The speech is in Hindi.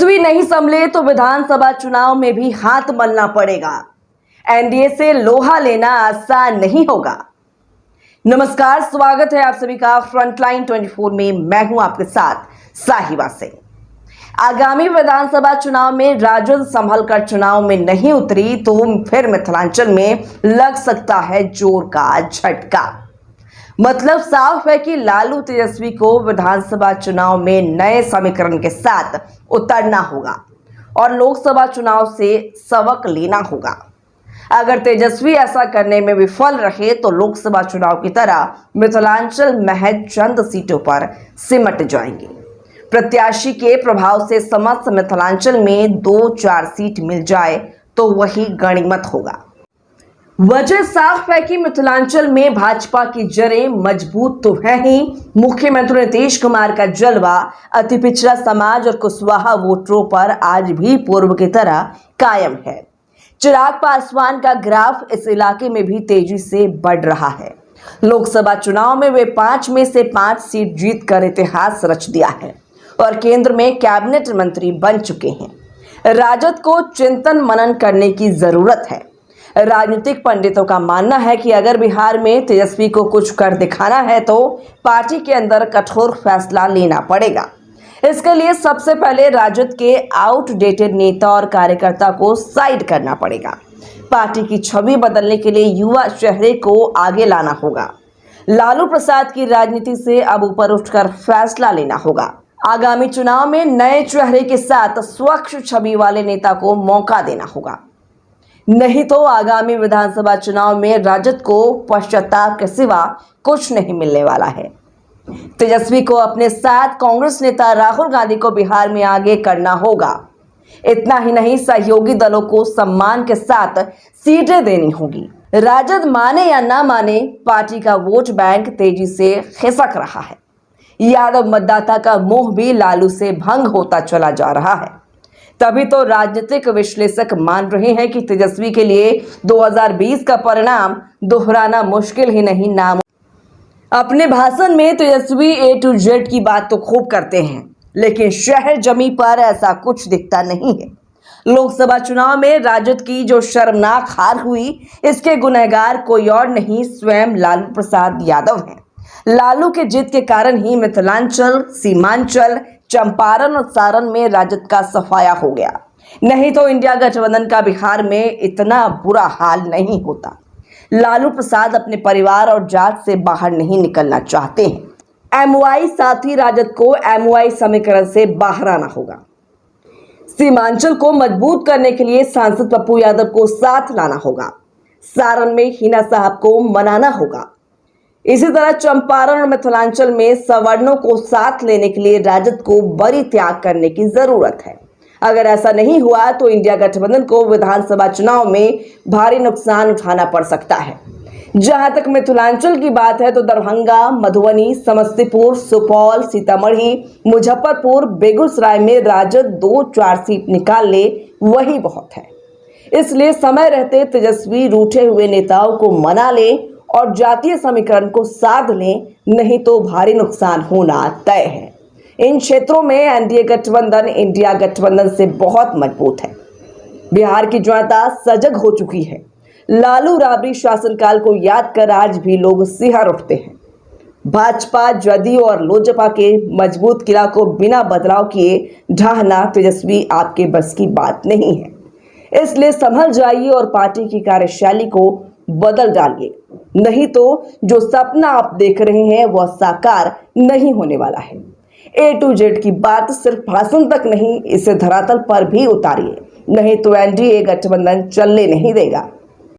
तेजस्वी नहीं संभले तो विधानसभा चुनाव में भी हाथ मलना पड़ेगा। एनडीए से लोहा लेना आसान नहीं होगा। नमस्कार, स्वागत है आप सभी का फ्रंटलाइन 24 में। मैं हूं आपके साथ साहिबा सिंह। आगामी विधानसभा चुनाव में राजद संभल कर चुनाव में नहीं उतरी तो फिर मिथिलांचल में लग सकता है जोर का झटका। मतलब साफ है कि लालू तेजस्वी को विधानसभा चुनाव में नए समीकरण के साथ उतरना होगा और लोकसभा चुनाव से सबक लेना होगा। अगर तेजस्वी ऐसा करने में विफल रहे तो लोकसभा चुनाव की तरह मिथिलांचल महज चंद सीटों पर सिमट जाएंगे। प्रत्याशी के प्रभाव से समस्त मिथिलांचल में 2-4 सीट मिल जाए तो वही गणिमत होगा। वजह साफ है कि मिथिलांचल में भाजपा की जड़ें मजबूत तो है ही। मुख्यमंत्री नीतीश कुमार का जलवा अति पिछड़ा समाज और कुशवाहा वोटरों पर आज भी पूर्व की तरह कायम है। चिराग पासवान का ग्राफ इस इलाके में भी तेजी से बढ़ रहा है। लोकसभा चुनाव में वे 5 में से 5 सीट जीत कर इतिहास रच दिया है और केंद्र में कैबिनेट मंत्री बन चुके हैं। राजद को चिंतन मनन करने की जरूरत है। राजनीतिक पंडितों का मानना है कि अगर बिहार में तेजस्वी को कुछ कर दिखाना है तो पार्टी के अंदर कठोर फैसला लेना पड़ेगा। इसके लिए सबसे पहले राजद के आउटडेटेड नेता और कार्यकर्ता को साइड करना पड़ेगा। पार्टी की छवि बदलने के लिए युवा चेहरे को आगे लाना होगा। लालू प्रसाद की राजनीति से अब ऊपर उठकर फैसला लेना होगा। आगामी चुनाव में नए चेहरे के साथ स्वच्छ छवि वाले नेता को मौका देना होगा। नहीं तो आगामी विधानसभा चुनाव में राजद को पश्चाताप के सिवा कुछ नहीं मिलने वाला है। तेजस्वी को अपने साथ कांग्रेस नेता राहुल गांधी को बिहार में आगे करना होगा। इतना ही नहीं, सहयोगी दलों को सम्मान के साथ सीटें देनी होगी। राजद माने या ना माने, पार्टी का वोट बैंक तेजी से खिसक रहा है। यादव मतदाता का मोह भी लालू से भंग होता चला जा रहा है। तभी तो राजनीतिक विश्लेषक मान रहे हैं कि तेजस्वी के लिए 2020 का परिणाम दोहराना मुश्किल ही नहीं नाम। अपने भाषण में तेजस्वी A to Z की बात तो खूब करते हैं, लेकिन शहर जमी पर ऐसा कुछ दिखता नहीं है। लोकसभा चुनाव में राजद की जो शर्मनाक हार हुई, इसके गुनहगार कोई और नहीं, स्वयं लालू प्रसाद यादव हैं। लालू के जिद के कारण ही मिथिलांचल, सीमांचल, चंपारण और सारण में राजद का सफाया हो गया। नहीं तो इंडिया गठबंधन का बिहार में इतना बुरा हाल नहीं होता। लालू प्रसाद अपने परिवार और जात से बाहर नहीं निकलना चाहते हैं। MY साथी राजद को MY समीकरण से बाहर आना होगा। सीमांचल को मजबूत करने के लिए सांसद पप्पू यादव को साथ लाना होगा। सारण में हिना साहब को मनाना होगा। इसी तरह चंपारण और मिथिलांचल में सवर्णों को साथ लेने के लिए राजद को बड़ी त्याग करने की जरूरत है। अगर ऐसा नहीं हुआ तो इंडिया गठबंधन को विधानसभा चुनाव में भारी नुकसान उठाना पड़ सकता है। जहां तक मिथिलांचल की बात है तो दरभंगा, मधुबनी, समस्तीपुर, सुपौल, सीतामढ़ी, मुजफ्फरपुर, बेगूसराय में राजद 2-4 सीट निकाल ले वही बहुत है। इसलिए समय रहते तेजस्वी रूठे हुए नेताओं को मना ले और जातीय समीकरण को साध लें, नहीं तो भारी नुकसान होना तय है। इन क्षेत्रों में एनडीए गठबंधन इंडिया गठबंधन से बहुत मजबूत है। बिहार की जनता सजग हो चुकी है। लालू राबड़ी शासनकाल को याद कर आज भी लोग सिहर उठते हैं। भाजपा, जदयू और लोजपा के मजबूत किला को बिना बदलाव किए ढाहना तेजस्वी आपके बस की बात नहीं है। इसलिए संभल जाइए और पार्टी की कार्यशैली को बदल डालिए, नहीं तो जो सपना आप देख रहे हैं वह साकार नहीं होने वाला है। A to Z की बात सिर्फ भाषण तक नहीं, इसे धरातल पर भी उतारिए, नहीं तो एनडीए गठबंधन चलने नहीं देगा।